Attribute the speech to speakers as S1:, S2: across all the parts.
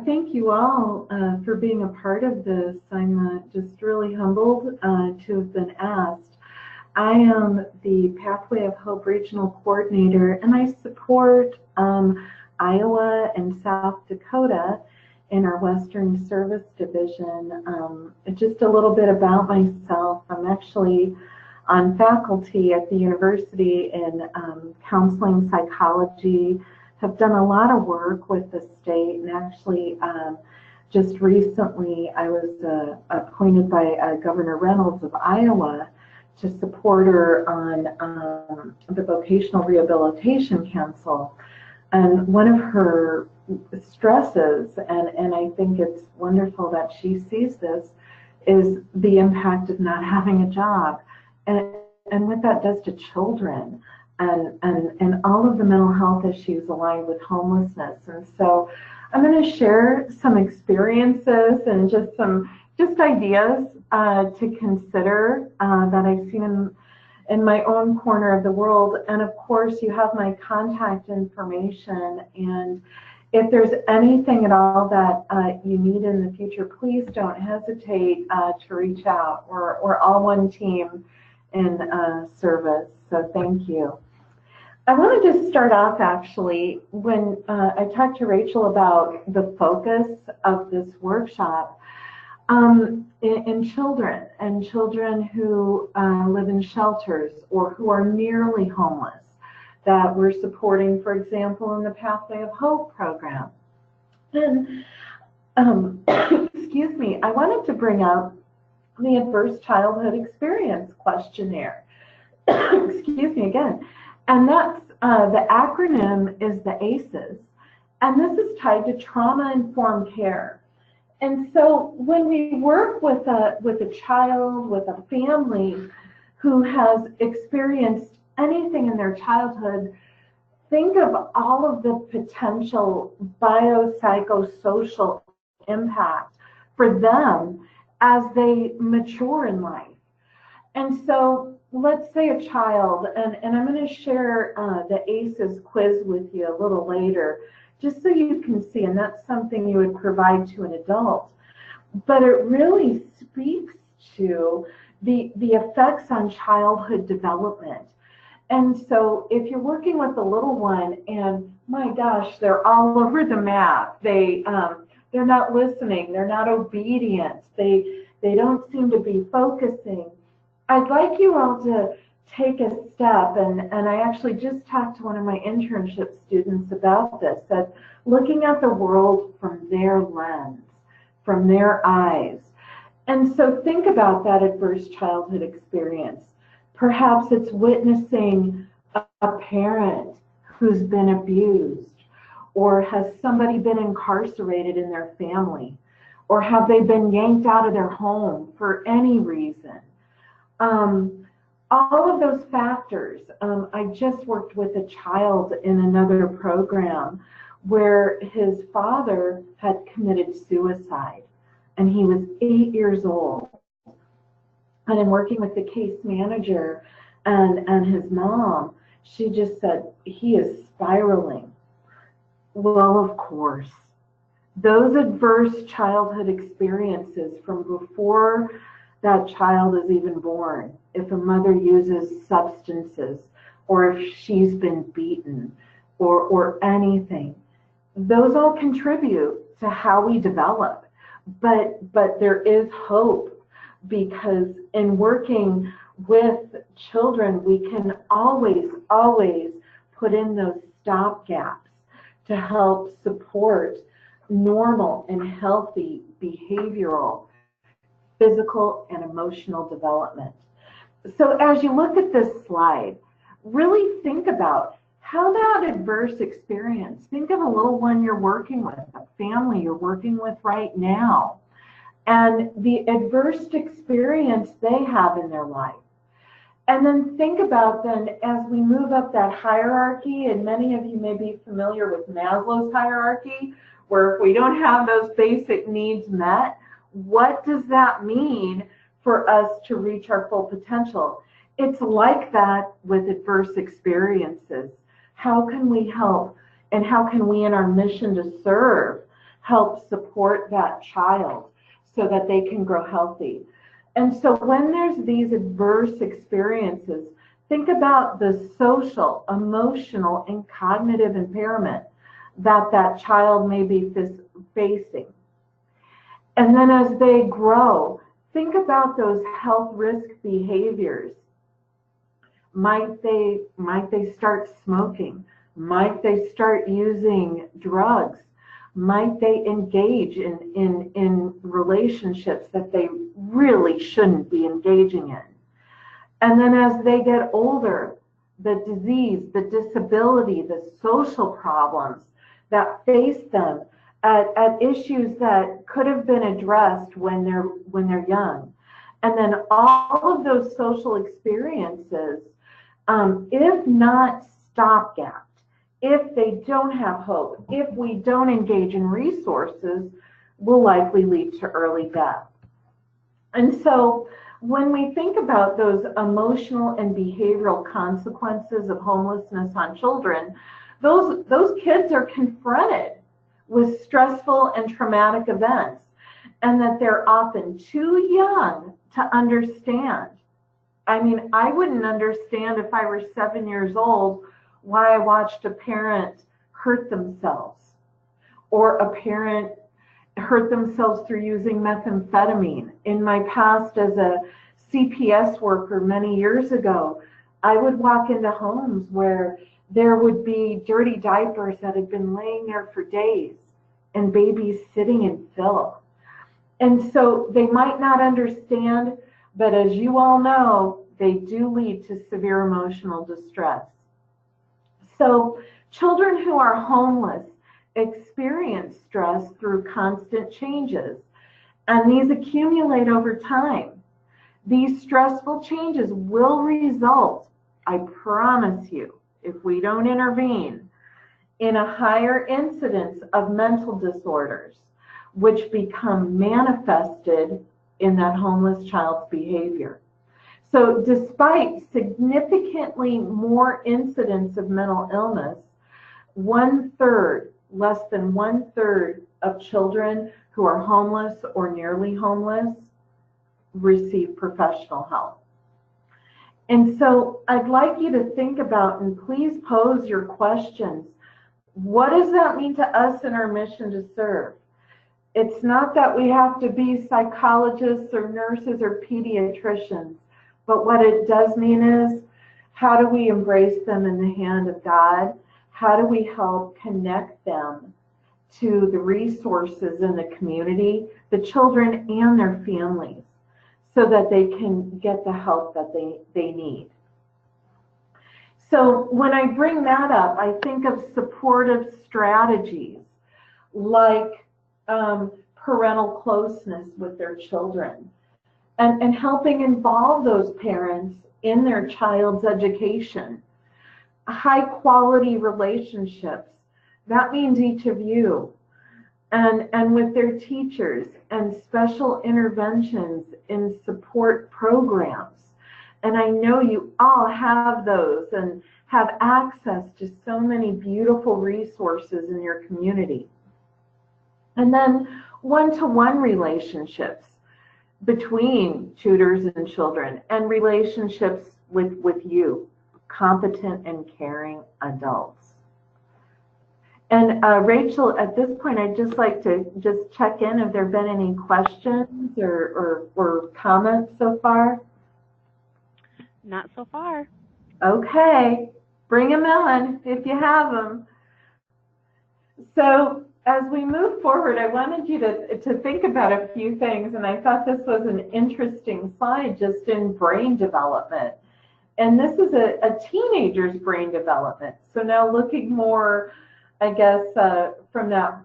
S1: Thank you all for being a part of this. I'm just really humbled to have been asked. I am the Pathway of Hope Regional Coordinator, and I support Iowa and South Dakota in our Western Service Division. Just a little bit about myself. I'm actually on faculty at the university in counseling psychology. Have done a lot of work with the state, and actually just recently I was appointed by Governor Reynolds of Iowa to support her on the Vocational Rehabilitation Council. And one of her stresses, and I think it's wonderful that she sees this, is the impact of not having a job and what that does to children. And all of the mental health issues aligned with homelessness. And so I'm going to share some experiences and just ideas to consider that I've seen in my own corner of the world. And of course, you have my contact information. And if there's anything at all that you need in the future, please don't hesitate to reach out. We're all one team in service. So thank you. I want to just start off actually when I talked to Rachel about the focus of this workshop in children and children who live in shelters or who are nearly homeless that we're supporting, for example, in the Pathway of Hope program. And excuse me, I wanted to bring up the Adverse Childhood Experience Questionnaire. Excuse me again. And that's the acronym is the ACEs, and this is tied to trauma-informed care. And so when we work with a child, with a family who has experienced anything in their childhood, think of all of the potential biopsychosocial impact for them as they mature in life. And so let's say a child, and I'm going to share the ACEs quiz with you a little later, just so you can see, and that's something you would provide to an adult. But it really speaks to the effects on childhood development. And so if you're working with a little one, and my gosh, they're all over the map, they're not listening, they're not obedient, they don't seem to be focusing, I'd like you all to take a step, and I actually just talked to one of my internship students about this, that looking at the world from their lens, from their eyes. And so think about that adverse childhood experience. Perhaps it's witnessing a parent who's been abused, or has somebody been incarcerated in their family, or have they been yanked out of their home for any reason. All of those factors. I just worked with a child in another program where his father had committed suicide, and he was 8 years old. And in working with the case manager and his mom, she just said, he is spiraling. Well, of course, those adverse childhood experiences from before that child is even born, if a mother uses substances, or if she's been beaten, or anything, those all contribute to how we develop. But there is hope, because in working with children, we can always put in those stop gaps to help support normal and healthy behavioral, physical, and emotional development. So as you look at this slide, really think about how that adverse experience, think of a little one you're working with, a family you're working with right now, and the adverse experience they have in their life. And then think about then, as we move up that hierarchy, and many of you may be familiar with Maslow's hierarchy, where if we don't have those basic needs met, what does that mean for us to reach our full potential? It's like that with adverse experiences. How can we help and how can we in our mission to serve help support that child so that they can grow healthy. And so when there's these adverse experiences, think about the social, emotional, and cognitive impairment that that child may be facing. And then as they grow, think about those health risk behaviors. Might they start smoking? Might they start using drugs? Might they engage in relationships that they really shouldn't be engaging in? And then as they get older, the disease, the disability, the social problems that face them at issues that could have been addressed when they're young. And then all of those social experiences, if not stopgapped, if they don't have hope, if we don't engage in resources, will likely lead to early death. And so when we think about those emotional and behavioral consequences of homelessness on children, those kids are confronted with stressful and traumatic events, and that they're often too young to understand. I mean, I wouldn't understand if I were 7 years old why I watched a parent hurt themselves, or a parent hurt themselves through using methamphetamine. In my past as a CPS worker many years ago, I would walk into homes where there would be dirty diapers that had been laying there for days and babies sitting in filth. And so they might not understand, but as you all know, they do lead to severe emotional distress. So children who are homeless experience stress through constant changes, and these accumulate over time. These stressful changes will result, I promise you, if we don't intervene, in a higher incidence of mental disorders, which become manifested in that homeless child's behavior. So despite significantly more incidents of mental illness, less than one third of children who are homeless or nearly homeless receive professional help. And so I'd like you to think about, and please pose your questions. What does that mean to us in our mission to serve? It's not that we have to be psychologists or nurses or pediatricians, but what it does mean is, how do we embrace them in the hand of God? How do we help connect them to the resources in the community, the children and their families, so that they can get the help that they need? So when I bring that up, I think of supportive strategies like parental closeness with their children, and helping involve those parents in their child's education. High quality relationships, that means each of you, and with their teachers, and special interventions in support programs. And I know you all have those and have access to so many beautiful resources in your community. And then one-to-one relationships between tutors and children, and relationships with you, competent and caring adults. And Rachel, at this point, I'd just like to just check in if there have been any questions or comments so far.
S2: Not so far.
S1: Okay, bring them in if you have them. So as we move forward, I wanted you to think about a few things, and I thought this was an interesting slide just in brain development. And this is a teenager's brain development. So now looking more, I guess, from that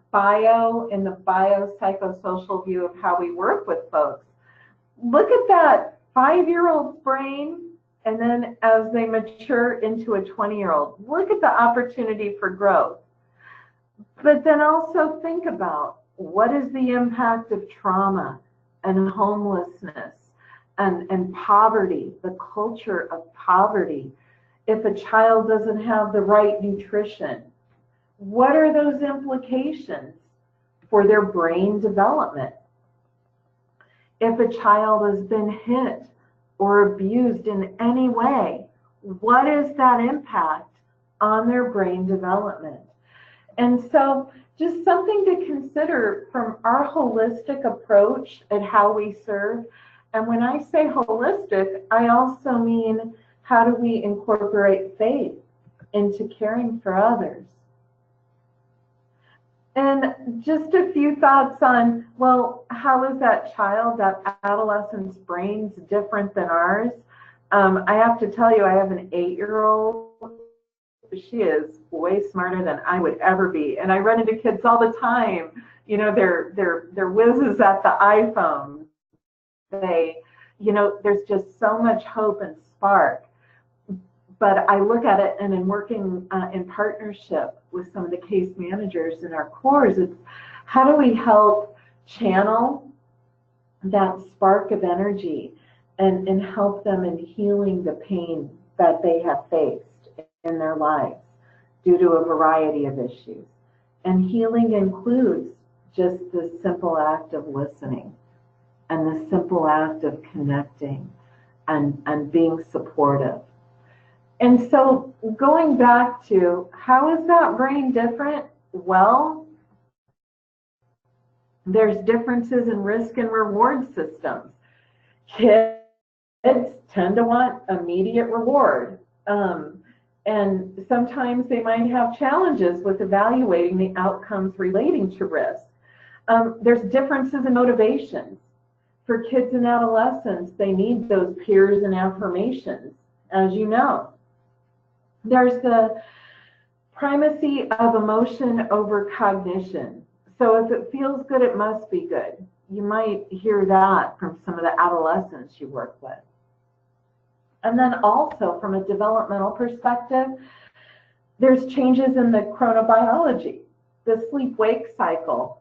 S1: in the biopsychosocial view of how we work with folks. Look at that 5-year-old's brain, and then as they mature into a 20-year-old, look at the opportunity for growth. But then also think about, what is the impact of trauma and homelessness and poverty, the culture of poverty, if a child doesn't have the right nutrition, what are those implications for their brain development? If a child has been hit or abused in any way, what is that impact on their brain development? And so just something to consider from our holistic approach at how we serve. And when I say holistic, I also mean how do we incorporate faith into caring for others? And just a few thoughts on, well, how is that child, that adolescent's brains different than ours? I have to tell you, I have an 8-year-old. She is way smarter than I would ever be. And I run into kids all the time. You know, they're whizzes at the iPhone. There's just so much hope and spark. But I look at it, and in working in partnership with some of the case managers in our cores, it's how do we help channel that spark of energy and help them in healing the pain that they have faced in their lives due to a variety of issues. And healing includes just the simple act of listening and the simple act of connecting and being supportive. And so going back to how is that brain different? Well, there's differences in risk and reward systems. Kids tend to want immediate reward. And sometimes they might have challenges with evaluating the outcomes relating to risk. There's differences in motivations. For kids and adolescents, they need those peers and affirmations, as you know. There's the primacy of emotion over cognition. So if it feels good, it must be good. You might hear that from some of the adolescents you work with. And then also from a developmental perspective, there's changes in the chronobiology, the sleep-wake cycle.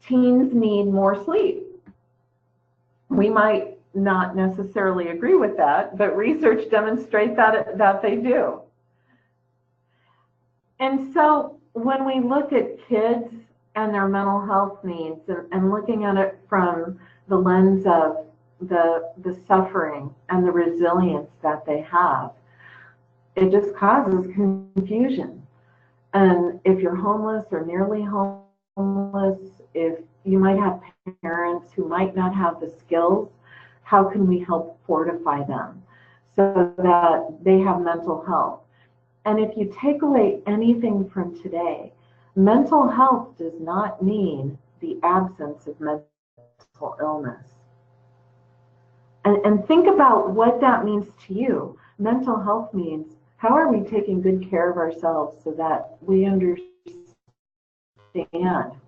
S1: Teens need more sleep. We might not necessarily agree with that, but research demonstrates that they do. And so when we look at kids and their mental health needs and looking at it from the lens of the suffering and the resilience that they have, it just causes confusion. And if you're homeless or nearly homeless, if you might have parents who might not have the skills, how can we help fortify them so that they have mental health? And if you take away anything from today, mental health does not mean the absence of mental illness. And think about what that means to you. Mental health means, how are we taking good care of ourselves so that we understand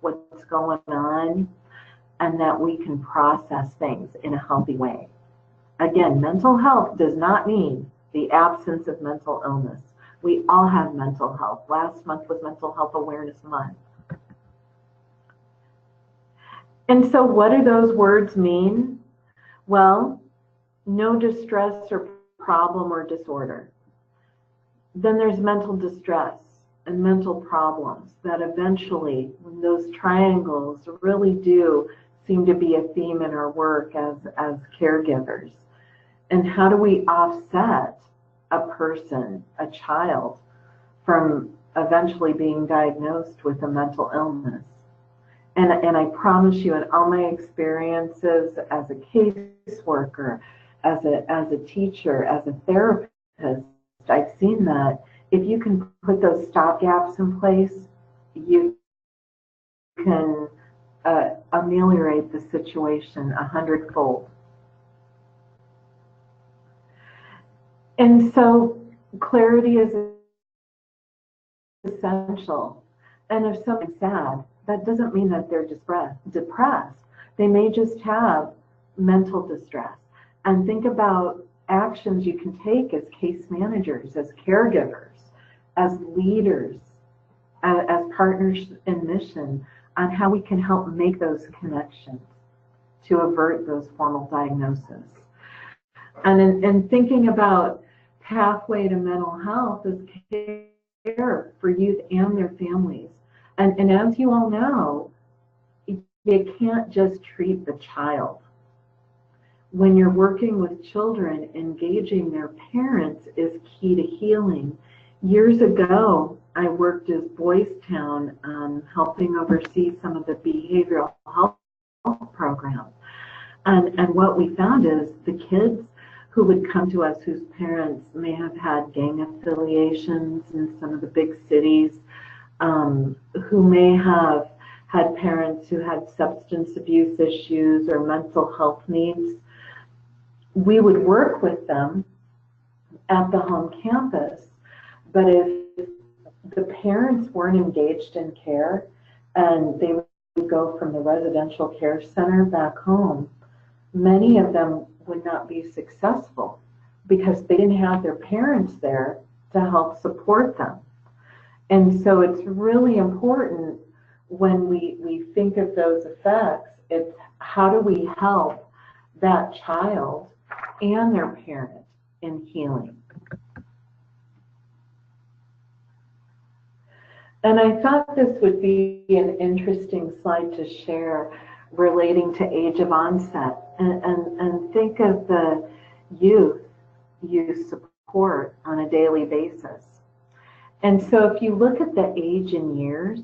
S1: what's going on and that we can process things in a healthy way. Again, mental health does not mean the absence of mental illness. We all have mental health. Last month was Mental Health Awareness Month. And so what do those words mean? Well, no distress or problem or disorder. Then there's mental distress and mental problems that eventually, when those triangles really do seem to be a theme in our work as caregivers. And how do we offset a person, a child, from eventually being diagnosed with a mental illness? And I promise you, in all my experiences as a caseworker, as a teacher, as a therapist, I've seen that if you can put those stopgaps in place, you can ameliorate the situation 100-fold. And so clarity is essential. And if something's sad, that doesn't mean that they're depressed. They may just have mental distress. And think about actions you can take as case managers, as caregivers, as leaders, as partners in mission, on how we can help make those connections to avert those formal diagnoses. And in thinking about pathway to mental health as care for youth and their families. And as you all know, you can't just treat the child. When you're working with children, engaging their parents is key to healing. Years ago, I worked as Boys Town, helping oversee some of the behavioral health programs. And what we found is the kids who would come to us whose parents may have had gang affiliations in some of the big cities, who may have had parents who had substance abuse issues or mental health needs, we would work with them at the home campus. But if the parents weren't engaged in care and they would go from the residential care center back home, many of them would not be successful because they didn't have their parents there to help support them. And so it's really important when we think of those effects, it's how do we help that child and their parent in healing. And I thought this would be an interesting slide to share relating to age of onset, and think of the youth you support on a daily basis. And so if you look at the age in years,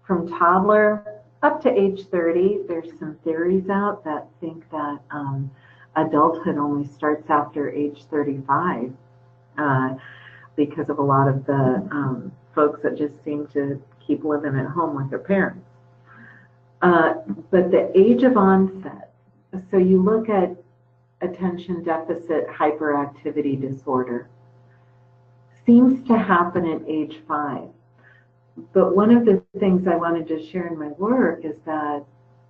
S1: from toddler up to age 30, there's some theories out that think that adulthood only starts after age 35 because of a lot of the folks that just seem to keep living at home with their parents. But the age of onset, so you look at attention deficit hyperactivity disorder, seems to happen at age 5. But one of the things I wanted to share in my work is that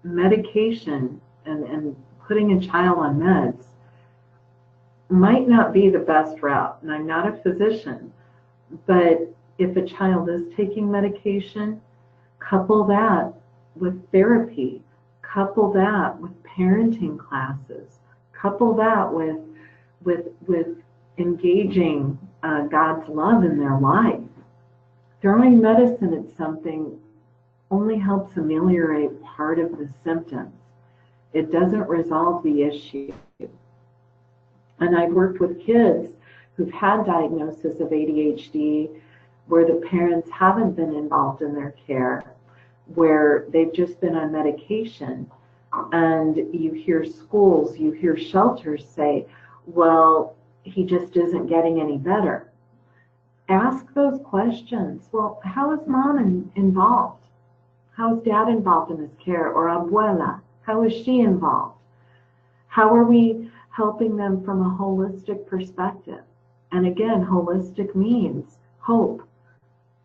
S1: medication and putting a child on meds might not be the best route. And I'm not a physician, but if a child is taking medication, couple that with therapy, couple that with parenting classes, couple that with engaging God's love in their life. Throwing medicine at something only helps ameliorate part of the symptoms. It doesn't resolve the issue. And I've worked with kids who've had diagnosis of ADHD where the parents haven't been involved in their care, where they've just been on medication. And you hear schools, you hear shelters say, well, he just isn't getting any better. Ask those questions. Well, how is mom involved? How is dad involved in his care? Or abuela, how is she involved? How are we helping them from a holistic perspective? And again, holistic means hope.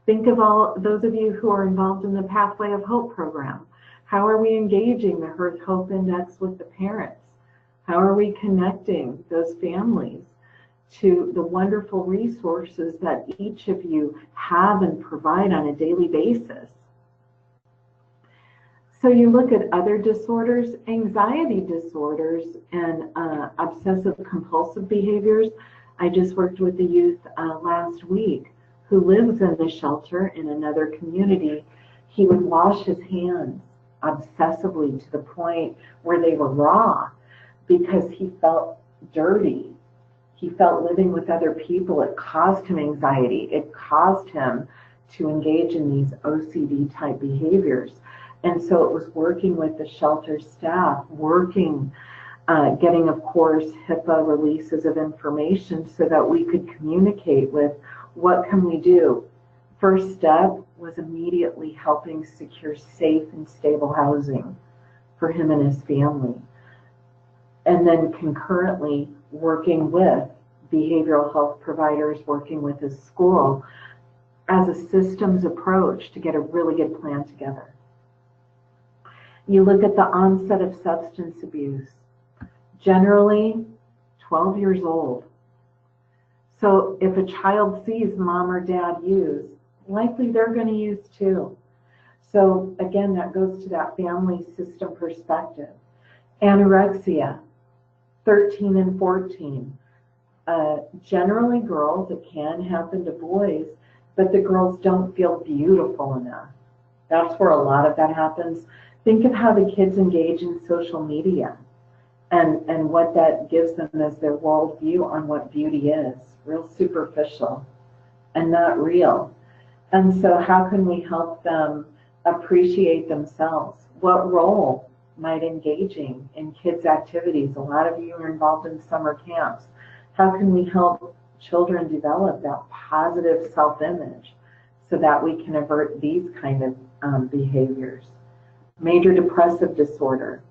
S1: Think of all those of you who are involved in the Pathway of Hope program. How are we engaging the Earth Hope Index with the parents? How are we connecting those families to the wonderful resources that each of you have and provide on a daily basis? So you look at other disorders, anxiety disorders, and obsessive compulsive behaviors. I just worked with a youth last week who lives in the shelter in another community. He would wash his hands obsessively to the point where they were raw because he felt dirty. He felt living with other people. It caused him anxiety. It caused him to engage in these OCD type behaviors. And so it was working with the shelter staff, getting, of course, HIPAA releases of information so that we could communicate with what can we do. First step was immediately helping secure safe and stable housing for him and his family. And then concurrently working with behavioral health providers, working with his school as a systems approach to get a really good plan together. You look at the onset of substance abuse, generally 12 years old. So if a child sees mom or dad use, likely they're going to use too. So again, that goes to that family system perspective. Anorexia, 13 and 14. Generally girls, it can happen to boys, but the girls don't feel beautiful enough. That's where a lot of that happens. Think of how the kids engage in social media and what that gives them as their worldview on what beauty is. Real superficial and not real. And so how can we help them appreciate themselves? What role might engaging in kids' activities? A lot of you are involved in summer camps. How can we help children develop that positive self-image so that we can avert these kind of behaviors? Major depressive disorder,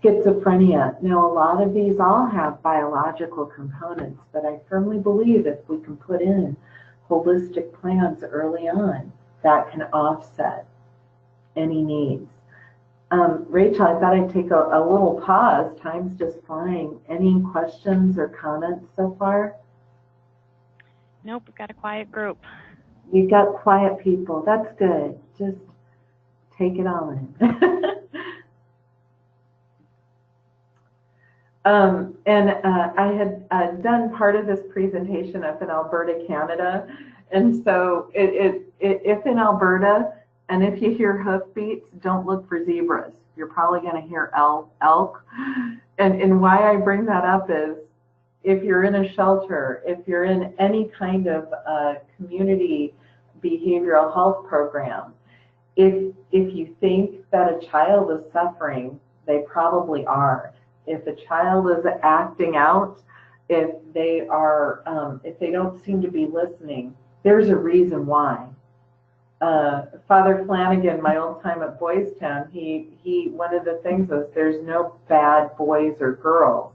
S1: schizophrenia. Now, a lot of these all have biological components, but I firmly believe if we can put in holistic plans early on, that can offset any needs. Rachel, I thought I'd take a little pause. Time's just flying. Any questions or comments so far?
S2: Nope, we've got a quiet group.
S1: You've got quiet people. That's good. Just take it all in. I had done part of this presentation up in Alberta, Canada, and so if in Alberta, and if you hear hoofbeats, don't look for zebras. You're probably going to hear elk. And why I bring that up is if you're in a shelter, if you're in any kind of community behavioral health program, if you think that a child is suffering, they probably are. If a child is acting out, if they don't seem to be listening, there's a reason why. Father Flanagan, my old time at Boys Town, he one of the things was there's no bad boys or girls.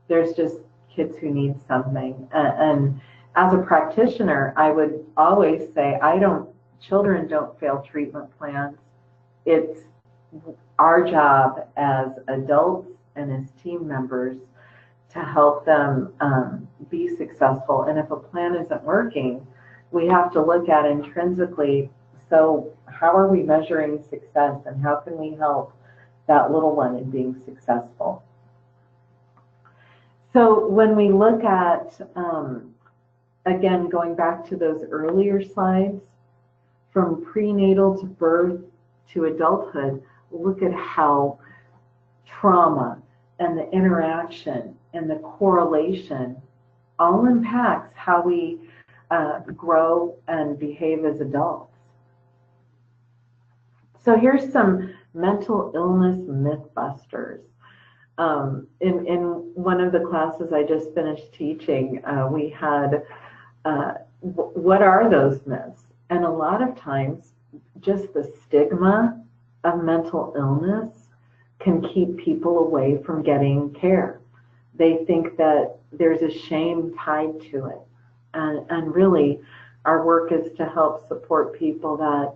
S1: There's just kids who need something. And as a practitioner, I would always say, children don't fail treatment plans. It's our job as adults and as team members to help them be successful. And if a plan isn't working, we have to look at intrinsically, so how are we measuring success and how can we help that little one in being successful? So when we look at, again, going back to those earlier slides, from prenatal to birth to adulthood, look at how trauma and the interaction and the correlation all impacts how we grow and behave as adults. So here's some mental illness myth busters. In one of the classes I just finished teaching, we had, what are those myths? And a lot of times, just the stigma of mental illness can keep people away from getting care. They think that there's a shame tied to it. And really, our work is to help support people that,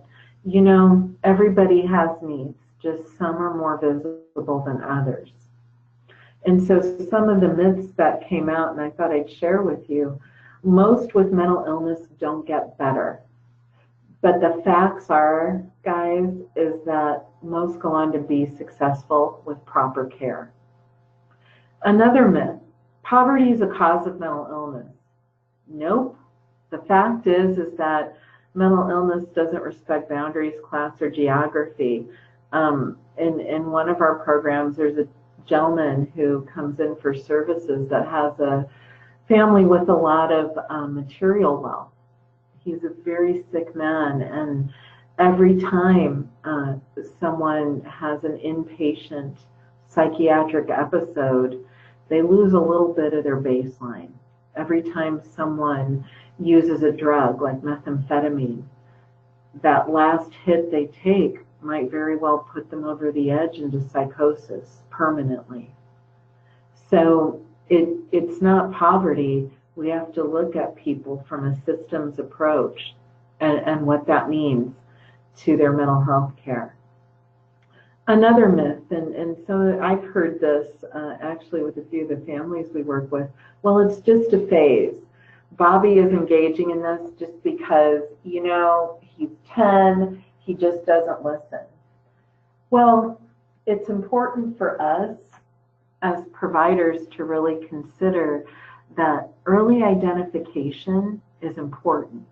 S1: everybody has needs, just some are more visible than others. And so some of the myths that came out, and I thought I'd share with you, most with mental illness don't get better. But the facts are, guys, is that most go on to be successful with proper care. Another myth, poverty is a cause of mental illness. Nope. The fact is that mental illness doesn't respect boundaries, class, or geography. In one of our programs, there's a gentleman who comes in for services that has a family with a lot of material wealth. He's a very sick man, and every time someone has an inpatient psychiatric episode, they lose a little bit of their baseline. Every time someone uses a drug like methamphetamine, that last hit they take might very well put them over the edge into psychosis permanently. So it's not poverty. We have to look at people from a systems approach and what that means to their mental health care. Another myth, and so I've heard this actually with a few of the families we work with, well, it's just a phase. Bobby is engaging in this just because, he's 10, he just doesn't listen. Well, it's important for us as providers to really consider that early identification is important.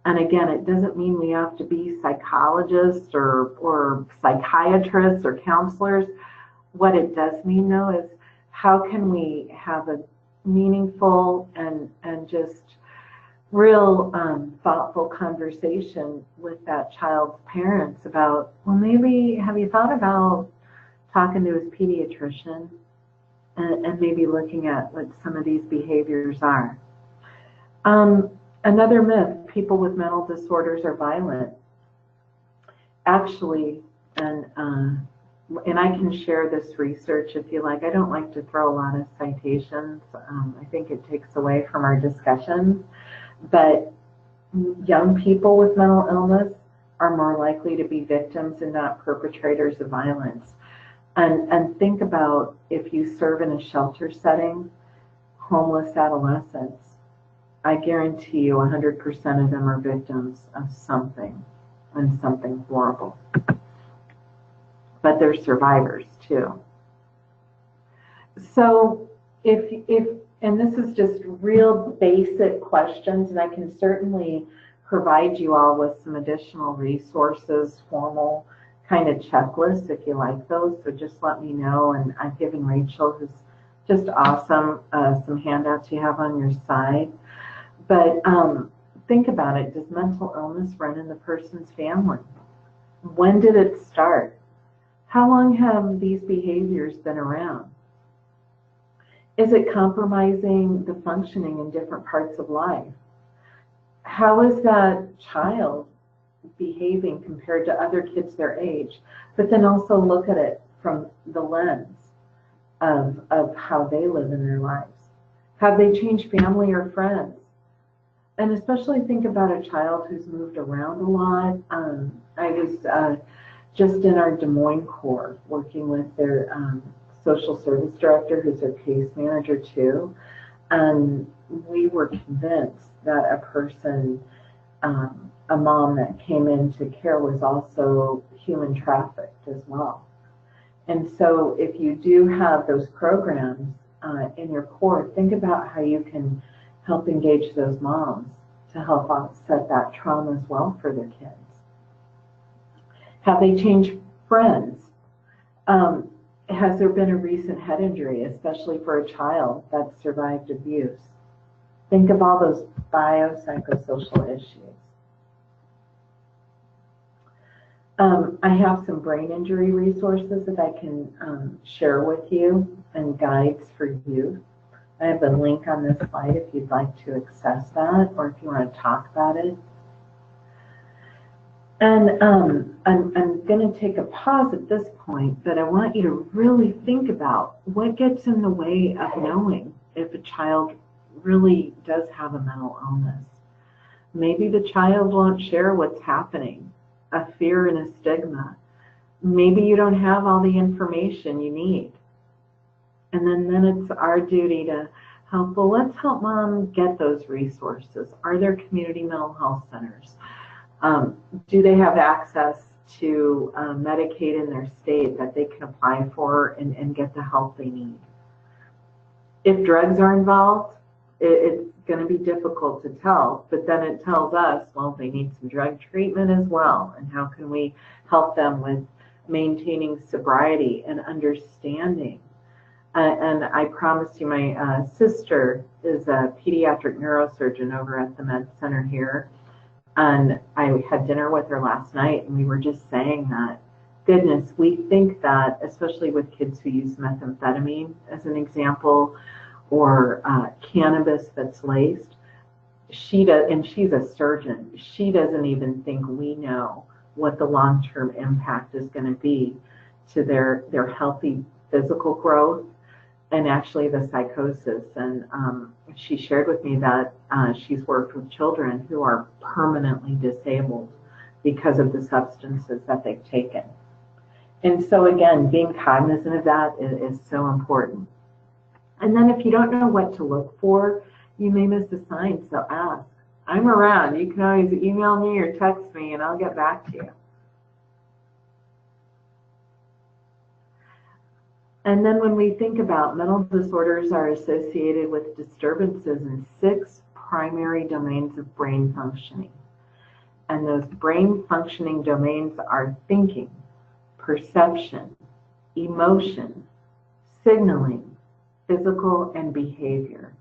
S1: And again, it doesn't mean we have to be psychologists or psychiatrists or counselors. What it does mean, though, is how can we have a meaningful and just real thoughtful conversation with that child's parents about, well, maybe have you thought about talking to his pediatrician and maybe looking at what some of these behaviors are. Another myth, people with mental disorders are violent. Actually, and I can share this research if you like. I don't like to throw a lot of citations. I think it takes away from our discussions. But young people with mental illness are more likely to be victims and not perpetrators of violence. And think about if you serve in a shelter setting, homeless adolescents, I guarantee you 100% of them are victims of something, and something horrible. But they're survivors too. So and this is just real basic questions, and I can certainly provide you all with some additional resources, formal kind of checklists if you like those. So just let me know, and I've given Rachel, who's just awesome, some handouts you have on your side. But think about it. Does mental illness run in the person's family? When did it start? How long have these behaviors been around? Is it compromising the functioning in different parts of life? How is that child behaving compared to other kids their age? But then also look at it from the lens of how they live in their lives. Have they changed family or friends? And especially think about a child who's moved around a lot. I was just in our Des Moines Corps working with their social service director, who's their case manager too. And we were convinced that a person, a mom that came into care, was also human trafficked as well. And so if you do have those programs in your Corps, think about how you can help engage those moms to help offset that trauma as well for their kids. Have they changed friends? Has there been a recent head injury, especially for a child that survived abuse? Think of all those biopsychosocial issues. I have some brain injury resources that I can share with you, and guides for youth. I have the link on this slide if you'd like to access that, or if you want to talk about it. And I'm going to take a pause at this point, but I want you to really think about what gets in the way of knowing if a child really does have a mental illness. Maybe the child won't share what's happening, a fear and a stigma. Maybe you don't have all the information you need. And then it's our duty to help. Well, let's help mom get those resources. Are there community mental health centers? Do they have access to Medicaid in their state that they can apply for and get the help they need? If drugs are involved, it's going to be difficult to tell, but then it tells us, well, they need some drug treatment as well, and how can we help them with maintaining sobriety and understanding? And I promise you, my sister is a pediatric neurosurgeon over at the Med Center here. And I had dinner with her last night, and we were just saying that, goodness, we think that, especially with kids who use methamphetamine as an example, or cannabis that's laced, she does, and she's a surgeon, she doesn't even think we know what the long-term impact is going to be to their healthy physical growth and actually the psychosis. And she shared with me that she's worked with children who are permanently disabled because of the substances that they've taken. And so again, being cognizant of that is so important. And then if you don't know what to look for, you may miss a sign, so ask. I'm around. You can always email me or text me, and I'll get back to you. And then when we think about mental disorders are associated with disturbances in 6 primary domains of brain functioning. And those brain functioning domains are thinking, perception, emotion, signaling, physical, and behavior.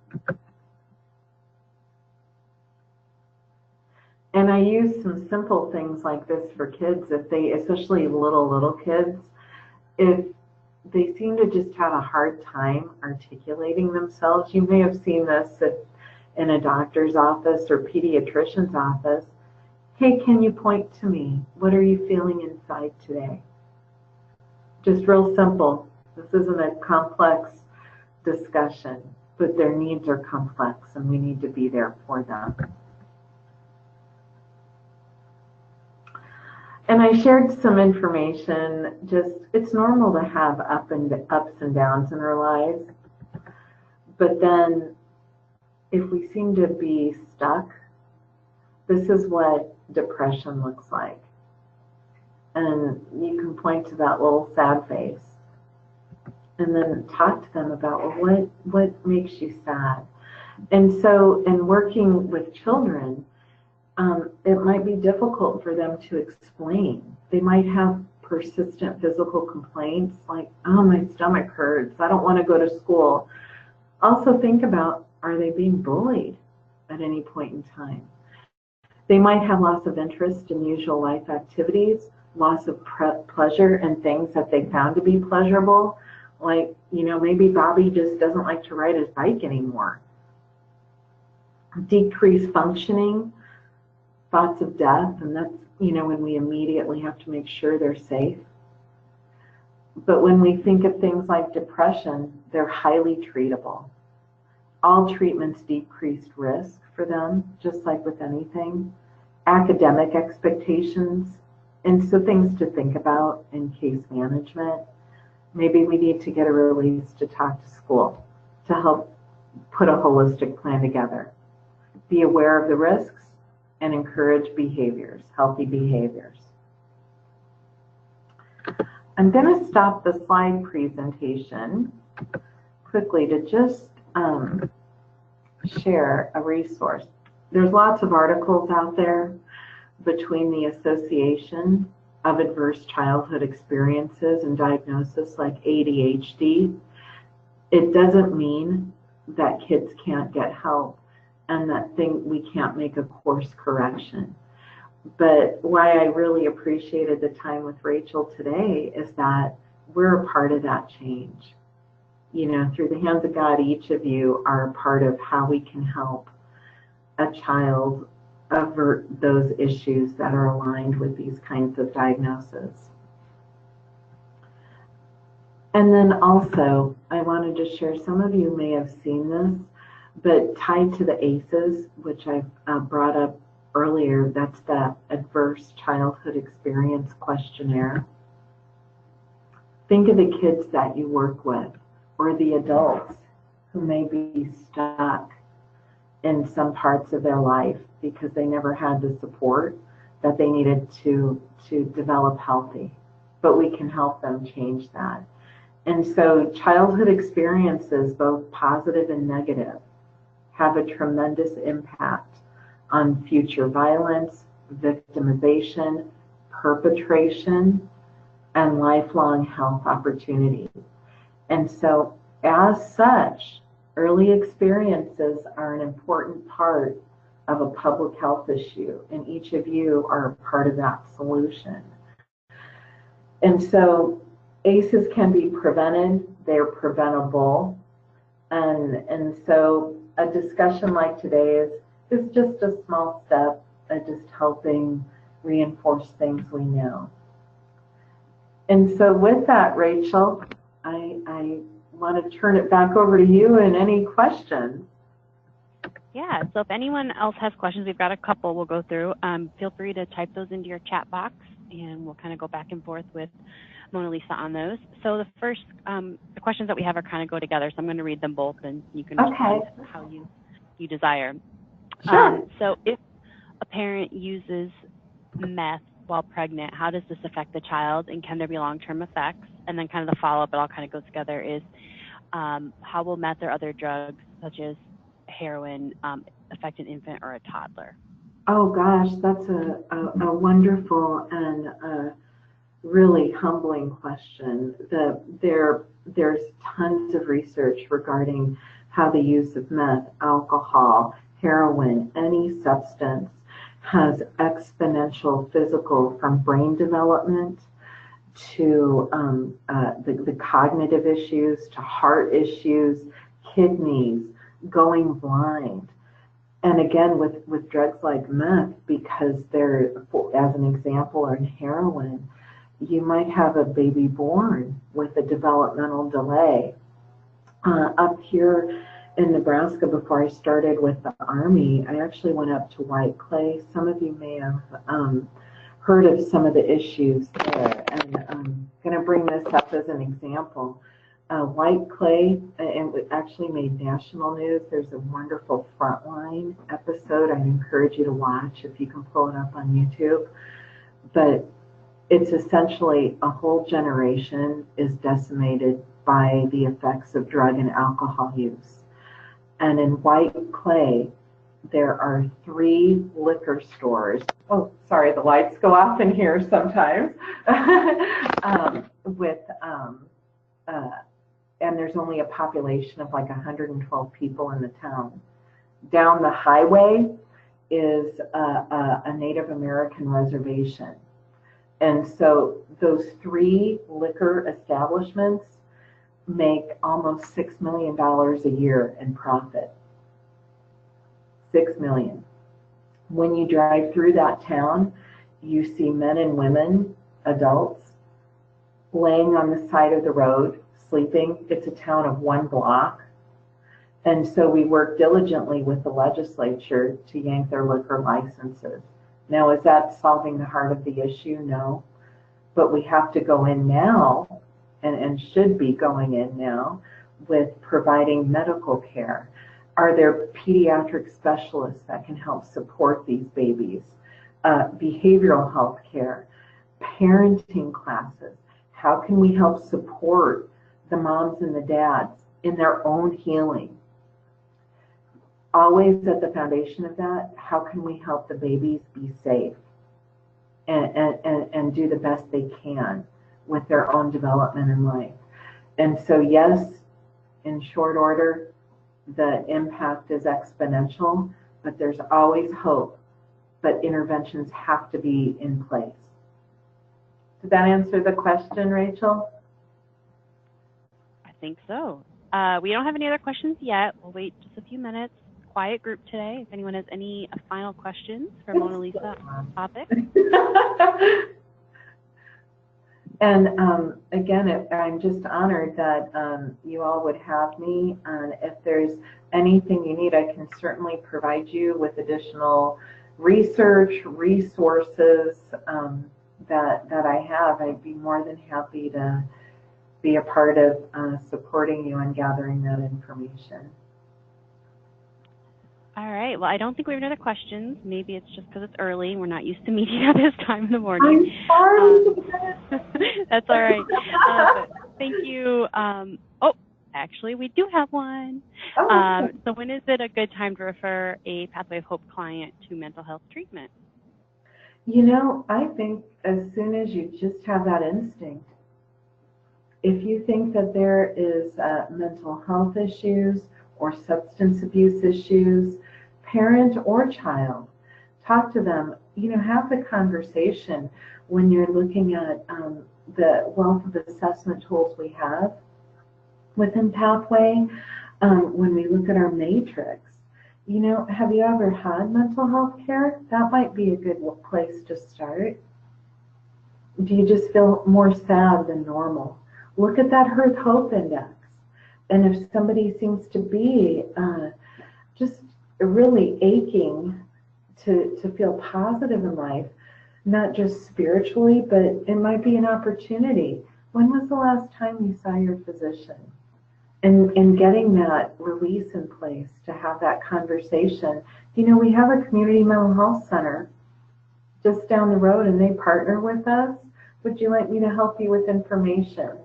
S1: And I use some simple things like this for kids, if they, especially little kids, if they seem to just have a hard time articulating themselves. You may have seen this in a doctor's office or pediatrician's office. Hey, can you point to me? What are you feeling inside today? Just real simple. This isn't a complex discussion, but their needs are complex and we need to be there for them. And I shared some information, just it's normal to have ups and downs in our lives, but then if we seem to be stuck, this is what depression looks like. And you can point to that little sad face and then talk to them about, well, what makes you sad? And so in working with children, it might be difficult for them to explain. They might have persistent physical complaints like, oh, my stomach hurts, I don't want to go to school. Also think about, are they being bullied at any point in time? They might have loss of interest in usual life activities, loss of pleasure in things that they found to be pleasurable. Like, maybe Bobby just doesn't like to ride his bike anymore. Decreased functioning, thoughts of death, and that's, when we immediately have to make sure they're safe. But when we think of things like depression, they're highly treatable. All treatments decreased risk for them, just like with anything. Academic expectations, and so things to think about in case management. Maybe we need to get a release to talk to school to help put a holistic plan together. Be aware of the risks and encourage behaviors, healthy behaviors. I'm going to stop the slide presentation quickly to just share a resource. There's lots of articles out there between the Association of Adverse Childhood Experiences and Diagnosis like ADHD. It doesn't mean that kids can't get help and that we can't make a course correction. But why I really appreciated the time with Rachel today is that we're a part of that change. Through the hands of God, each of you are a part of how we can help a child avert those issues that are aligned with these kinds of diagnoses. And then also, I wanted to share, some of you may have seen this, but tied to the ACEs, which I've brought up earlier, that's the Adverse Childhood Experience Questionnaire. Think of the kids that you work with or the adults who may be stuck in some parts of their life because they never had the support that they needed to develop healthy. But we can help them change that. And so childhood experiences, both positive and negative, have a tremendous impact on future violence, victimization, perpetration, and lifelong health opportunities. And so as such, early experiences are an important part of a public health issue, and each of you are a part of that solution. And so ACEs can be prevented, they're preventable, and so a discussion like today is just a small step at just helping reinforce things we know. And so with that, Rachel, I want to turn it back over to you and any questions.
S2: Yeah, so if anyone else has questions, we've got a couple we'll go through. Feel free to type those into your chat box, and we'll kind of go back and forth with Monalisa on those. So the first, the questions that we have are kind of go together, so I'm going to read them both, and you can respond how you desire.
S1: Sure.
S2: So if a parent uses meth while pregnant, how does this affect the child, and can there be long-term effects? And then kind of the follow-up, it all kind of goes together, is how will meth or other drugs, such as heroin, affect an infant or a toddler?
S1: Oh gosh, that's a wonderful and really humbling question. There's tons of research regarding how the use of meth, alcohol, heroin, any substance has exponential physical from brain development to the cognitive issues, to heart issues, kidneys, going blind. And again, with drugs like meth, because they're, as an example, or in heroin, you might have a baby born with a developmental delay. Up here in Nebraska, before I started with the Army, I actually went up to White Clay. Some of you may have heard of some of the issues there. And I'm going to bring this up as an example. White Clay, and it actually made national news. There's a wonderful Frontline episode I'd encourage you to watch if you can pull it up on YouTube. But it's essentially a whole generation is decimated by the effects of drug and alcohol use. And in White Clay, there are 3 liquor stores. Oh, sorry, the lights go off in here sometimes. And there's only a population of like 112 people in the town. Down the highway is a Native American reservation. And so those 3 liquor establishments make almost $6 million a year in profit. 6 million. When you drive through that town, you see men and women, adults, laying on the side of the road, sleeping. It's a town of 1 block. And so we work diligently with the legislature to yank their liquor licenses. Now, is that solving the heart of the issue? No. But we have to go in now, and should be going in now, with providing medical care. Are there pediatric specialists that can help support these babies? Behavioral health care, parenting classes. How can we help support the moms and the dads in their own healing? Always at the foundation of that, how can we help the babies be safe and do the best they can with their own development in life? And so, yes, in short order, the impact is exponential, but there's always hope, but interventions have to be in place. Did that answer the question, Rachel?
S2: I think so. We don't have any other questions yet. We'll wait just a few minutes. Quiet group today. If anyone has any final questions for Monalisa on the topic.
S1: And again, I'm just honored that you all would have me. And if there's anything you need, I can certainly provide you with additional research, resources that I have. I'd be more than happy to be a part of supporting you and gathering that information.
S2: All right. Well, I don't think we have any other questions. Maybe it's just because it's early and we're not used to meeting at this time in the morning.
S1: I'm sorry.
S2: That's all right. Thank you. Actually, we do have one. So when is it a good time to refer a Pathway of Hope client to mental health treatment?
S1: You know, I think as soon as you just have that instinct. If you think that there is mental health issues or substance abuse issues, parent or child, talk to them. You know, have the conversation when you're looking at the wealth of assessment tools we have within Pathway. When we look at our matrix, you know, have you ever had mental health care? That might be a good place to start. Do you just feel more sad than normal? Look at that Earth Hope Index. And if somebody seems to be just really aching to feel positive in life, not just spiritually, but it might be an opportunity. When was the last time you saw your physician? And getting that release in place to have that conversation. You know, we have a community mental health center just down the road, and they partner with us. Would you like me to help you with information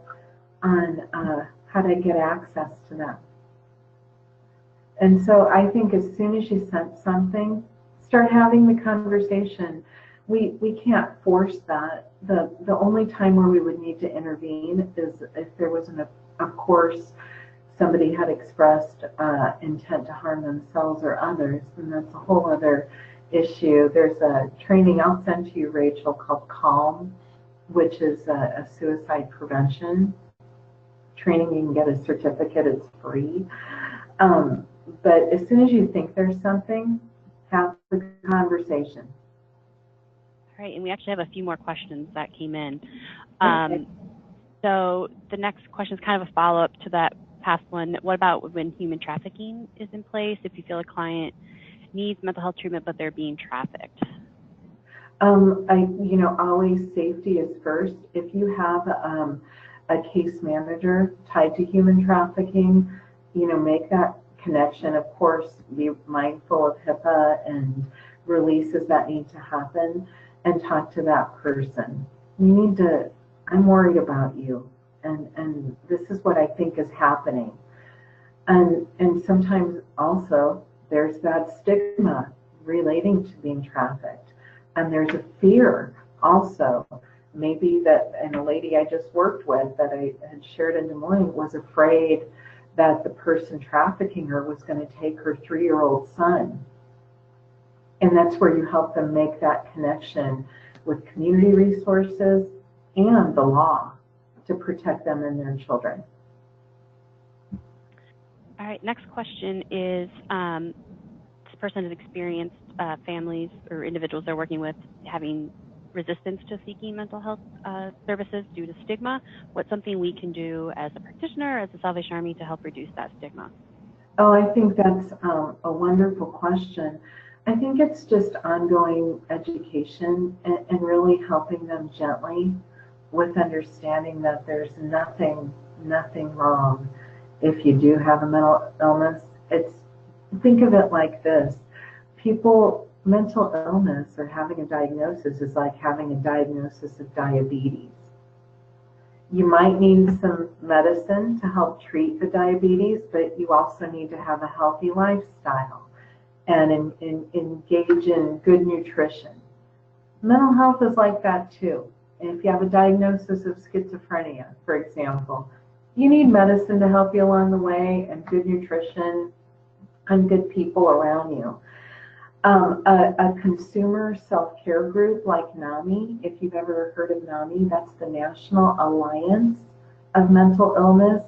S1: on how to get access to them? And so I think as soon as you sense something, start having the conversation. We can't force that. The only time where we would need to intervene is if there was of course, somebody had expressed intent to harm themselves or others, and that's a whole other issue. There's a training I'll send to you, Rachel, called CALM, which is a suicide prevention training. You can get a certificate, it's free. But as soon as you think there's something, have the conversation.
S2: All right, and we actually have a few more questions that came in.
S1: Okay.
S2: So the next question is kind of a follow-up to that past one. What about when human trafficking is in place? If you feel a client needs mental health treatment, but they're being trafficked?
S1: Always safety is first. If you have a case manager tied to human trafficking, make that connection. Of course, be mindful of HIPAA and releases that need to happen, and talk to that person. I'm worried about you, and this is what I think is happening. And sometimes also there's that stigma relating to being trafficked, and there's a fear also. Maybe that, and a lady I just worked with that I had shared in Des Moines was afraid that the person trafficking her was going to take her 3-year-old son. And that's where you help them make that connection with community resources and the law to protect them and their children.
S2: All right, next question is, this person has experienced families or individuals they're working with having resistance to seeking mental health services due to stigma. What's something we can do as a practitioner, as a Salvation Army, to help reduce that stigma?
S1: Oh, I think that's a wonderful question. I think it's just ongoing education and really helping them gently with understanding that there's nothing wrong if you do have a mental illness. Think of it like this. Mental illness or having a diagnosis is like having a diagnosis of diabetes. You might need some medicine to help treat the diabetes, but you also need to have a healthy lifestyle and engage in good nutrition. Mental health is like that too. And if you have a diagnosis of schizophrenia, for example, you need medicine to help you along the way, and good nutrition and good people around you. A consumer self-care group like NAMI, if you've ever heard of NAMI, that's the National Alliance of Mental Illness.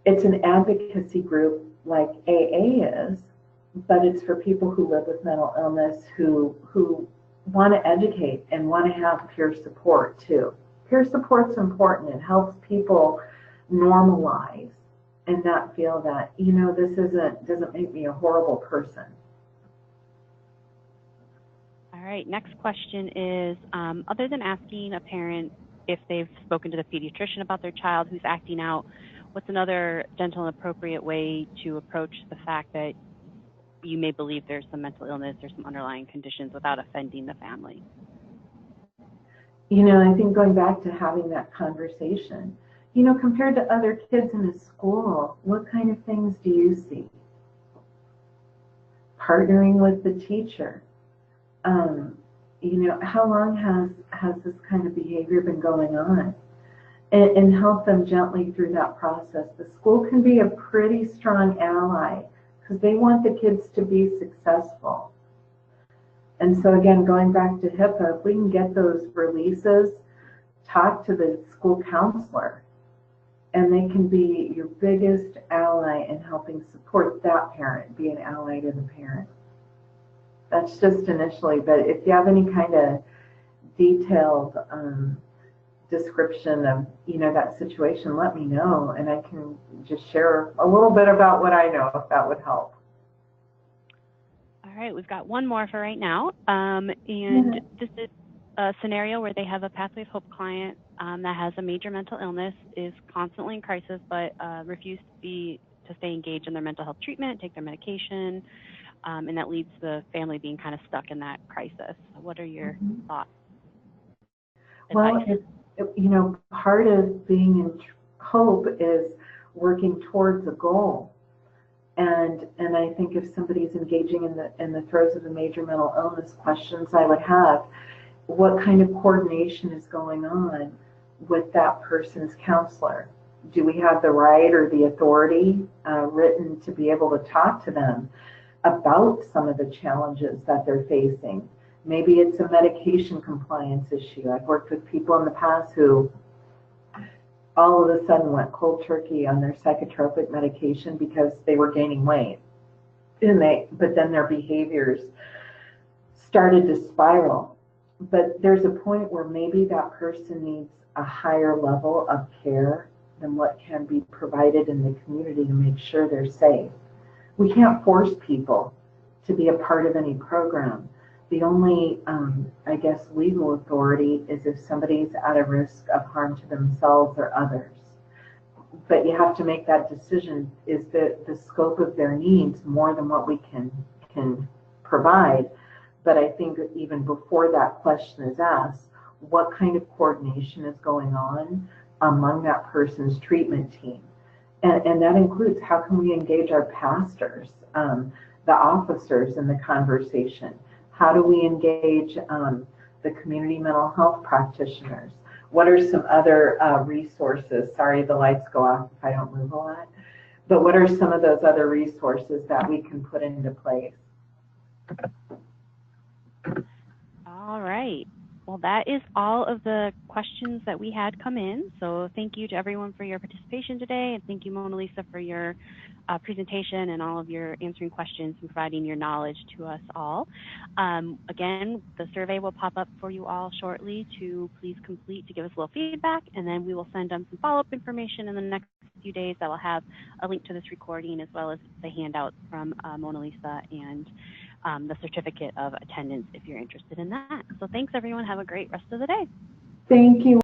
S1: It's an advocacy group like AA is, but it's for people who live with mental illness who want to educate and want to have peer support too. Peer support's important. It helps people normalize and not feel that, this doesn't make me a horrible person.
S2: All right, next question is, other than asking a parent if they've spoken to the pediatrician about their child who's acting out, what's another gentle and appropriate way to approach the fact that you may believe there's some mental illness or some underlying conditions without offending the family?
S1: I think going back to having that conversation, compared to other kids in a school, what kind of things do you see? Partnering with the teacher. How long has this kind of behavior been going on? And help them gently through that process. The school can be a pretty strong ally because they want the kids to be successful. And so again, going back to HIPAA, if we can get those releases, talk to the school counselor, and they can be your biggest ally in helping support that parent, be an ally to the parent. That's just initially, but if you have any kind of detailed description of that situation, let me know, and I can just share a little bit about what I know, if that would help.
S2: All right, we've got one more for right now, and this is a scenario where they have a Pathway of Hope client that has a major mental illness, is constantly in crisis, but refused to stay engaged in their mental health treatment, take their medication, and that leads the family being kind of stuck in that crisis. What are your thoughts?
S1: Well, part of being in hope is working towards a goal. And I think if somebody's engaging in the throes of a major mental illness, questions I would have, what kind of coordination is going on with that person's counselor? Do we have the right or the authority written to be able to talk to them about some of the challenges that they're facing? Maybe it's a medication compliance issue. I've worked with people in the past who all of a sudden went cold turkey on their psychotropic medication because they were gaining weight. But then their behaviors started to spiral. But there's a point where maybe that person needs a higher level of care than what can be provided in the community to make sure they're safe. We can't force people to be a part of any program. The only, I guess, legal authority is if somebody's at a risk of harm to themselves or others. But you have to make that decision. Is the scope of their needs more than what we can provide? But I think even before that question is asked, what kind of coordination is going on among that person's treatment team? And that includes, how can we engage our pastors, the officers in the conversation? How do we engage the community mental health practitioners? What are some other resources? Sorry, the lights go off if I don't move a lot. But what are some of those other resources that we can put into place?
S2: All right. Well, that is all of the questions that we had come in. So thank you to everyone for your participation today. And thank you, Monalisa, for your presentation and all of your answering questions and providing your knowledge to us all. Again, the survey will pop up for you all shortly to please complete to give us a little feedback. And then we will send them some follow-up information in the next few days that will have a link to this recording as well as the handout from Monalisa and the certificate of attendance if you're interested in that. So thanks, everyone. Have a great rest of the day.
S1: Thank you.